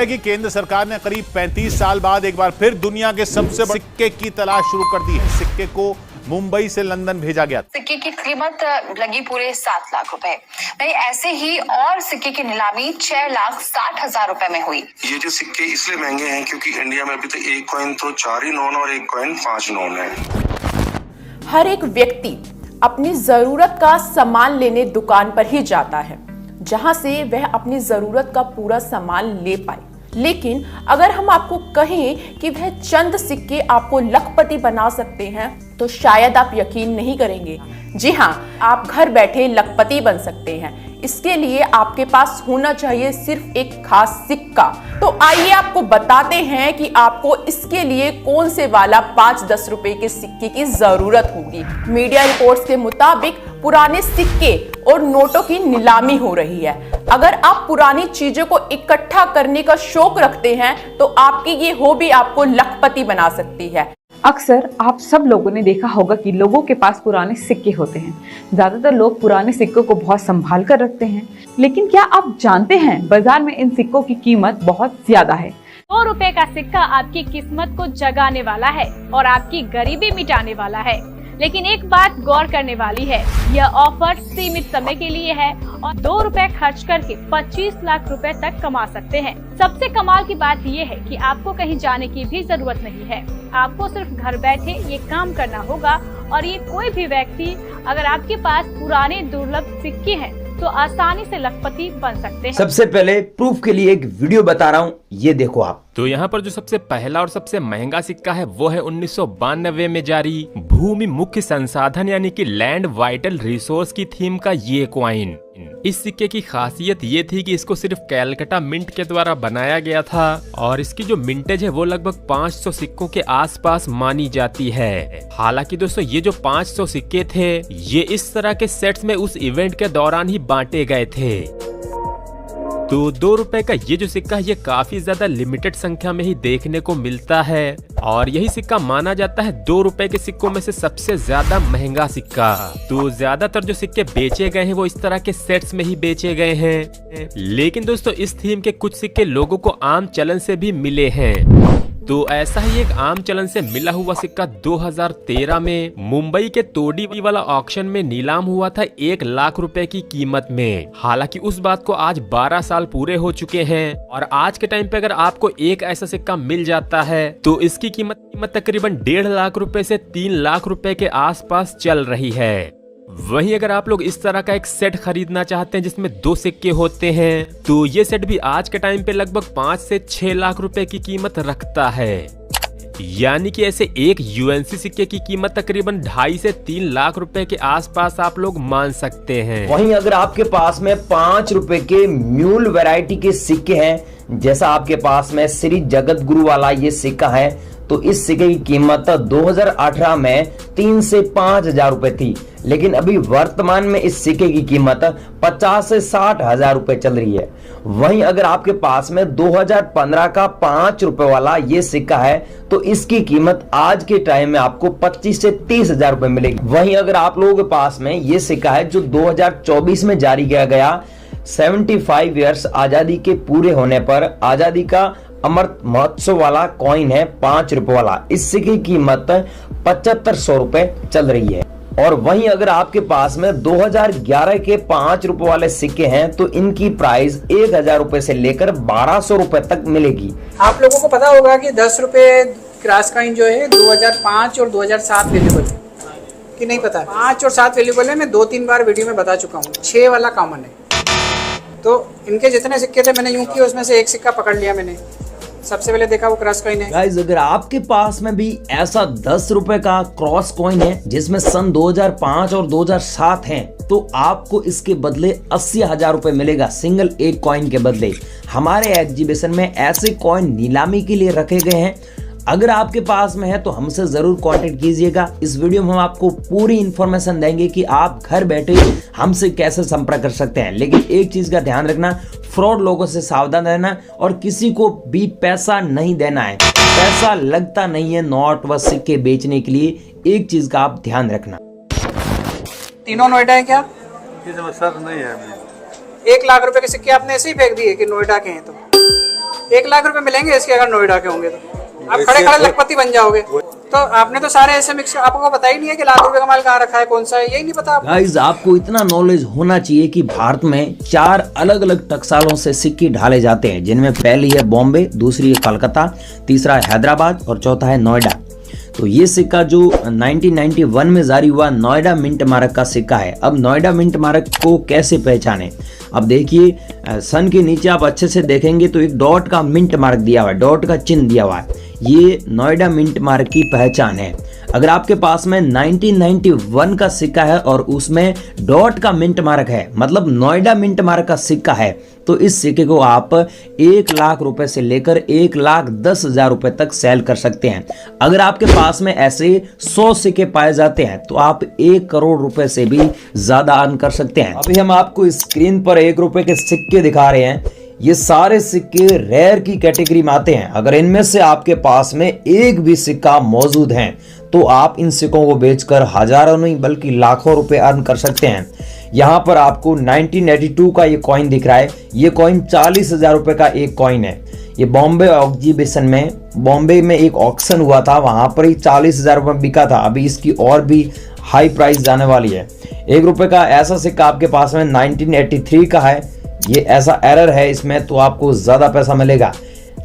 है कि केंद्र सरकार ने करीब 35 साल बाद एक बार फिर दुनिया के सबसे बड़े सिक्के की तलाश शुरू कर दी है। सिक्के को मुंबई से लंदन भेजा गया। सिक्के की कीमत लगी पूरे 7 लाख रुपए। वहीं ऐसे ही और सिक्के की नीलामी 6,60,000 रुपए में हुई। ये जो सिक्के इसलिए महंगे हैं क्योंकि इंडिया में अभी तक एक कॉइन तो 4 ही नोन और एक कॉइन 5 नोन है। हर एक व्यक्ति अपनी जरूरत का सामान लेने दुकान पर ही जाता है, जहां से वह अपनी जरूरत का पूरा सामान ले पाए। लेकिन अगर हम आपको कहें कि वह चंद सिक्के आपको लखपति बना सकते हैं, तो शायद आप यकीन नहीं करेंगे। जी हाँ, आप घर बैठे लखपति बन सकते हैं। इसके लिए आपके पास होना चाहिए सिर्फ एक खास सिक्का। तो आइए आपको बताते हैं कि आपको इसके लिए कौन से वाला 5-10 रुपए के सिक्के की जरूरत होगी। मीडिया रिपोर्ट्स के मुताबिक पुराने सिक्के और नोटों की नीलामी हो रही है। अगर आप पुरानी चीजों को इकट्ठा करने का शौक रखते हैं, तो आपकी ये हॉबी आपको लखपति बना सकती है। अक्सर आप सब लोगों ने देखा होगा कि लोगों के पास पुराने सिक्के होते हैं। ज्यादातर लोग पुराने सिक्कों को बहुत संभाल कर रखते हैं, लेकिन क्या आप जानते हैं बाजार में इन सिक्कों की कीमत बहुत ज्यादा है। 2 रुपए का सिक्का आपकी किस्मत को जगाने वाला है और आपकी गरीबी मिटाने वाला है। लेकिन एक बात गौर करने वाली है, यह ऑफर सीमित समय के लिए है और 2 रुपए खर्च करके 25 लाख रुपए तक कमा सकते हैं। सबसे कमाल की बात यह है कि आपको कहीं जाने की भी जरूरत नहीं है। आपको सिर्फ घर बैठे ये काम करना होगा और ये कोई भी व्यक्ति, अगर आपके पास पुराने दुर्लभ सिक्के हैं, तो आसानी से लखपति बन सकते हैं। सबसे पहले प्रूफ के लिए एक वीडियो बता रहा हूँ, ये देखो आप। तो यहाँ पर जो सबसे पहला और सबसे महंगा सिक्का है वो है 1992 में जारी भूमि मुख्य संसाधन यानी कि लैंड वाइटल रिसोर्स की थीम का ये कॉइन। इस सिक्के की खासियत ये थी कि इसको सिर्फ कैलकाटा मिंट के द्वारा बनाया गया था और इसकी जो मिंटेज है वो लगभग 500 सिक्कों के आसपास मानी जाती है। हालांकि दोस्तों ये जो 500 सिक्के थे ये इस तरह के सेट्स में उस इवेंट के दौरान ही बांटे गए थे। तो 2 रुपए का ये जो सिक्का है ये काफी ज्यादा लिमिटेड संख्या में ही देखने को मिलता है और यही सिक्का माना जाता है 2 रुपए के सिक्कों में से सबसे ज्यादा महंगा सिक्का। तो ज्यादातर जो सिक्के बेचे गए हैं वो इस तरह के सेट्स में ही बेचे गए हैं, लेकिन दोस्तों इस थीम के कुछ सिक्के लोगों को आम चलन से भी मिले हैं। तो ऐसा ही एक आम चलन से मिला हुआ सिक्का 2013 में मुंबई के तोड़ी वाला ऑक्शन में नीलाम हुआ था 1 लाख रुपए की कीमत में। हालांकि उस बात को आज 12 साल पूरे हो चुके हैं और आज के टाइम पे अगर आपको एक ऐसा सिक्का मिल जाता है तो इसकी कीमत तकरीबन 1.5 लाख रुपए से 3 लाख रुपए के आसपास चल रही है। वहीं अगर आप लोग इस तरह का एक सेट खरीदना चाहते हैं जिसमें 2 सिक्के होते हैं, तो ये सेट भी आज के टाइम पे लगभग 5 से 6 लाख रुपए की कीमत रखता है। यानी कि ऐसे एक यूएनसी सिक्के की कीमत तकरीबन 2.5 से 3 लाख रुपए के आसपास आप लोग मान सकते हैं। वहीं अगर आपके पास में 5 रुपए के म्यूल वैरायटी के सिक्के हैं, जैसा आपके पास में श्री जगत गुरु वाला ये सिक्का है, तो इस सिक्के की कीमत 2018 में 3 से 5 हजार रुपए थी, लेकिन अभी वर्तमान में इस सिक्के की कीमत 50 से 60 हजार रुपए चल रही है। वहीं अगर आपके पास में 2015 का 5 रुपए वाला ये सिक्का है, तो इसकी कीमत आज के टाइम में आपको 25 से 30 हजार रुपए मिलेगी। वहीं अगर आप लोगों के पास में ये सिक्का है जो 2024 में जारी किया गया, 75 ईयर्स आजादी के पूरे होने पर आजादी का अमृत महोत्सव वाला कॉइन है 5 रुपए वाला, इस सिक्के की कीमत 7500 रुपए चल रही है। और वहीं अगर आपके पास में 2011 के 5 रुपए वाले सिक्के हैं, तो इनकी प्राइस 1000 रुपए से लेकर 1200 रुपए तक मिलेगी। आप लोगों को पता होगा कि 10 रुपए क्रॉस कॉइन जो है 2005 और 2007 वेल्यूबल है कि नहीं पता? 5 और 7 वेल्यूबल है। मैं 2-3 बार वीडियो में बता चुका हूँ। 6 वाला कॉमन है। तो इनके जितने सिक्के थे मैंने यूं किया, उसमें से एक सिक्का पकड़ लिया मैंने। सबसे पहले देखा वो क्रॉस कॉइन है। गाइस अगर आपके पास में भी ऐसा 10 रुपए का क्रॉस कॉइन है जिसमें सन 2005 और 2007 हैं, तो आपको इसके बदले 80,000 रुपए मिलेगा सिंगल एक कॉइन के बदले। हमारे एग्जीबिशन में ऐसे कॉइन नीलामी के लिए रखे गए हैं। अगर आपके पास में है तो हमसे जरूर कांटेक्ट कीजिएगा। इस वीडियो में हम आपको पूरी इंफॉर्मेशन देंगे कि आप घर बैठे हमसे कैसे संपर्क कर सकते हैं। लेकिन एक चीज का ध्यान रखना, फ्रॉड लोगों से सावधान रहना और किसी को भी पैसा नहीं देना है। पैसा लगता नहीं है नोट व सिक्के बेचने के लिए, एक चीज का आप ध्यान रखना। तीनों नोएडा है क्या? सर नहीं है। 1 लाख रुपए के सिक्के आपने ऐसे ही फेंक दिए कि नोएडा के हैं? तो 1 लाख रुपए मिलेंगे इसके अगर नोएडा के होंगे तो आप खड़े खड़े लखपति बन जाओगे। तो आपने तो सारे ऐसे मिक्स, आपको पता ही नहीं है कि लाख रुपए का माल कहाँ रखा है, कौन सा है, यही नहीं पता आपको। गाइस आपको इतना नॉलेज होना चाहिए कि भारत में 4 अलग अलग टकसालों से सिक्के ढाले जाते हैं, जिनमें पहली है बॉम्बे, दूसरी है कलकत्ता, तीसरा है हैदराबाद और चौथा है नोएडा। तो ये सिक्का जो 1991 में जारी हुआ नोएडा मिंट मार्क का सिक्का है। अब नोएडा मिंट मार्क को कैसे पहचाने? अब देखिए सन के नीचे आप अच्छे से देखेंगे तो एक डॉट का मिंट मार्क दिया हुआ है, डॉट का चिन्ह दिया हुआ है। ये नोएडा मिंट मार्क की पहचान है। अगर आपके पास में 1991 का सिक्का है और उसमें डॉट का मिंट मार्क है, मतलब नोएडा मिंट मार्क का सिक्का है, तो इस सिक्के को आप 1 लाख रुपए से लेकर 1,10,000 रुपए तक सेल कर सकते हैं। अगर आपके पास में ऐसे 100 सिक्के पाए जाते हैं तो आप 1 करोड़ रुपए से भी ज्यादा अर्न कर सकते हैं। अभी हम आपको स्क्रीन पर 1 रुपए के सिक्के दिखा रहे हैं। ये सारे सिक्के रेयर की कैटेगरी में आते हैं। अगर इनमें से आपके पास में एक भी सिक्का मौजूद है तो आप इन सिक्कों को बेचकर हजारों नहीं बल्कि लाखों रुपए अर्न कर सकते हैं। यहाँ पर आपको 1982 का ये कॉइन दिख रहा है। ये कॉइन 40,000 रुपए का एक कॉइन है। ये बॉम्बे एग्जीबिशन में, बॉम्बे में एक ऑक्शन हुआ था, वहां पर ही 40,000 रुपए में बिका था। अभी इसकी और भी हाई प्राइस जाने वाली है। 1 रुपए का ऐसा सिक्का आपके पास में 1983 का है। ये ऐसा एरर है इसमें, तो आपको ज्यादा पैसा मिलेगा।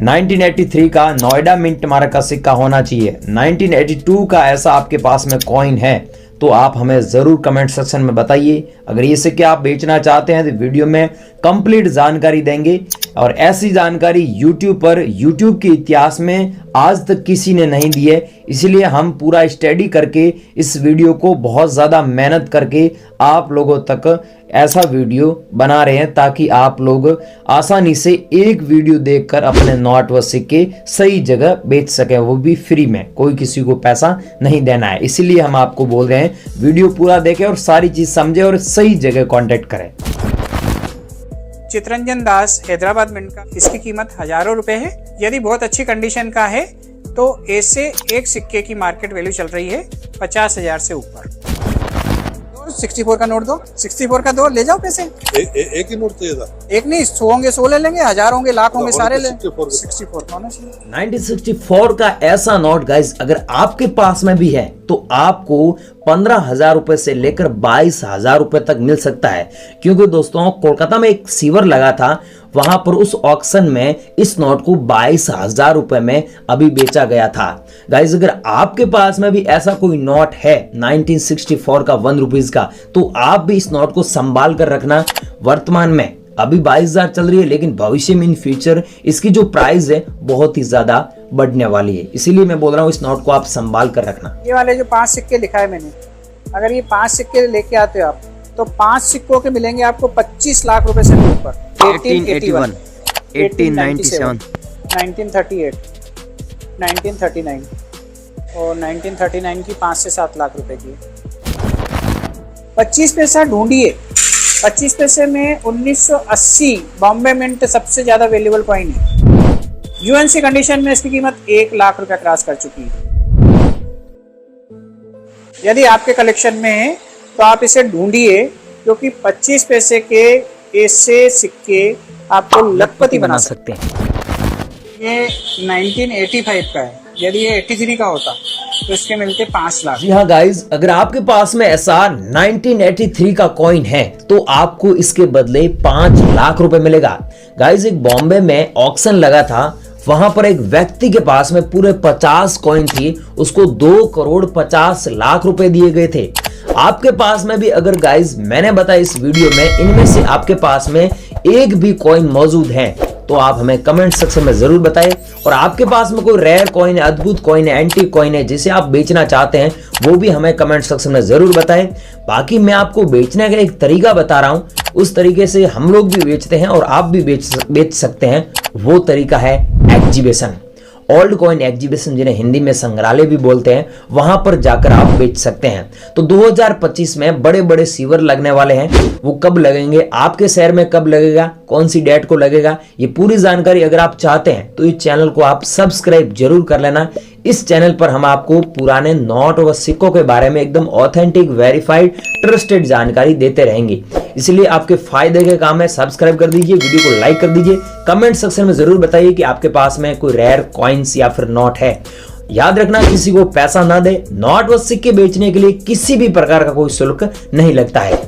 1983 का नोएडा मिंट मार्क का सिक्का होना चाहिए। 1982 का ऐसा आपके पास में कॉइन है तो आप हमें जरूर कमेंट सेक्शन में बताइए। अगर ये सिक्के आप बेचना चाहते हैं तो वीडियो में कंप्लीट जानकारी देंगे, और ऐसी जानकारी यूट्यूब पर, यूट्यूब के इतिहास में आज तक किसी ने नहीं दी है। इसलिए हम पूरा स्टडी करके इस वीडियो को बहुत ज़्यादा मेहनत करके आप लोगों तक ऐसा वीडियो बना रहे हैं ताकि आप लोग आसानी से एक वीडियो देखकर अपने नोट व सिक्के सही जगह बेच सकें, वो भी फ्री में, कोई किसी को पैसा नहीं देना है। इसीलिए हम आपको बोल रहे हैं वीडियो पूरा देखें और सारी चीज समझे और सही जगह कांटेक्ट करें। चितरंजन दास हैदराबाद मिंट का, इसकी कीमत हजारों रुपए है। यदि बहुत अच्छी कंडीशन का है तो ऐसे एक सिक्के की मार्केट वैल्यू चल रही है 50,000 से ऊपर। 64 का नोट दो, 64 का दो, ले जाओ पैसे। एक ही नोट चाहिए था? एक नहीं, 100 होंगे, 100 ले लेंगे, 1000 होंगे, लाख होंगे, सारे ले। 64 का होना चाहिए। 1964 का ऐसा नोट गाइस अगर आपके पास में भी है तो आपको 15,000 रुपए से लेकर 22,000 रुपए तक मिल सकता है। क्योंकि दोस्तों कोलकाता में एक सीवर लगा था, वहां पर उस ऑक्शन में इस नोट को 22,000 रुपए में अभी बेचा गया था। गाइस अगर आपके पास में भी ऐसा कोई नोट है 1964 का 1 रुपीज का, तो आप भी इस नोट को संभाल कर रखना। वर्तमान में अभी 22,000 चल रही है, लेकिन भविष्य में इन फ्यूचर इसकी जो प्राइस है बहुत ही ज्यादा बढ़ने वाली है। इसीलिए मैं बोल रहा हूँ इस नोट को आप संभाल कर रखना। ये वाले जो 5 सिक्के लिखा है मैंने, अगर ये 5 सिक्के लेके आते हो आप तो 5 सिक्कों के मिलेंगे आपको 25 लाख रुपए से ऊपर। 1881, 1897, 1938, 1939 और 1939 की 5 से 7 लाख रुपए की। 25 पैसा ढूंढिए। 25 पैसे में 1980 बॉम्बे मिंट सबसे ज्यादा वैल्यूएबल कॉइन है। यूएनसी कंडीशन में इसकी कीमत 1 लाख रुपया क्रॉस कर चुकी है। यदि आपके कलेक्शन में है तो आप इसे ढूंढिए, क्योंकि 25 पैसे के ऐसे सिक्के आपको लखपति बना सकते हैं। ये 1985 का है। यदि ये 83 का होता तो इसके मिलते 5 लाख। जी हाँ गाइज, अगर आपके पास में ऐसा 1983 का कॉइन है तो आपको इसके बदले 5 लाख रुपए मिलेगा। गाइज एक बॉम्बे में ऑक्शन लगा था, वहां पर एक व्यक्ति के पास में पूरे 50 कॉइन थी, उसको 2 करोड़ 50 लाख रुपए दिए गए थे। आपके पास में भी अगर गाइज मैंने बताया इस वीडियो में इनमें से आपके पास में एक भी कॉइन मौजूद है तो आप हमें कमेंट सेक्शन में जरूर बताएं। और आपके पास में कोई रेयर कॉइन है, अद्भुत कॉइन है, एंटीक कॉइन है जिसे आप बेचना चाहते हैं, वो भी हमें कमेंट सेक्शन में जरूर बताएं। बाकी मैं आपको बेचने का एक तरीका बता रहा हूं, उस तरीके से हम लोग भी बेचते हैं और आप भी बेच सकते हैं। वो तरीका है एग्जीबिशन, ओल्ड कॉइन एग्जीबिशन, जिन्हें हिंदी में संग्रहालय भी बोलते हैं, वहां पर जाकर आप बेच सकते हैं। तो 2025 में बड़े बड़े सीवर लगने वाले हैं। वो कब लगेंगे, आपके शहर में कब लगेगा, कौन सी डेट को लगेगा, ये पूरी जानकारी अगर आप चाहते हैं तो इस चैनल को आप सब्सक्राइब जरूर कर लेना। इस चैनल पर हम आपको पुराने नोट व सिक्कों के बारे में एकदम ऑथेंटिक, वेरीफाइड, ट्रस्टेड जानकारी देते रहेंगे। इसलिए आपके फायदे के काम है, सब्सक्राइब कर दीजिए, वीडियो को लाइक कर दीजिए, कमेंट सेक्शन में जरूर बताइए कि आपके पास में कोई रेयर कॉइन्स या फिर नोट है। याद रखना, किसी को पैसा ना दे, नोट व सिक्के बेचने के लिए किसी भी प्रकार का कोई शुल्क नहीं लगता है।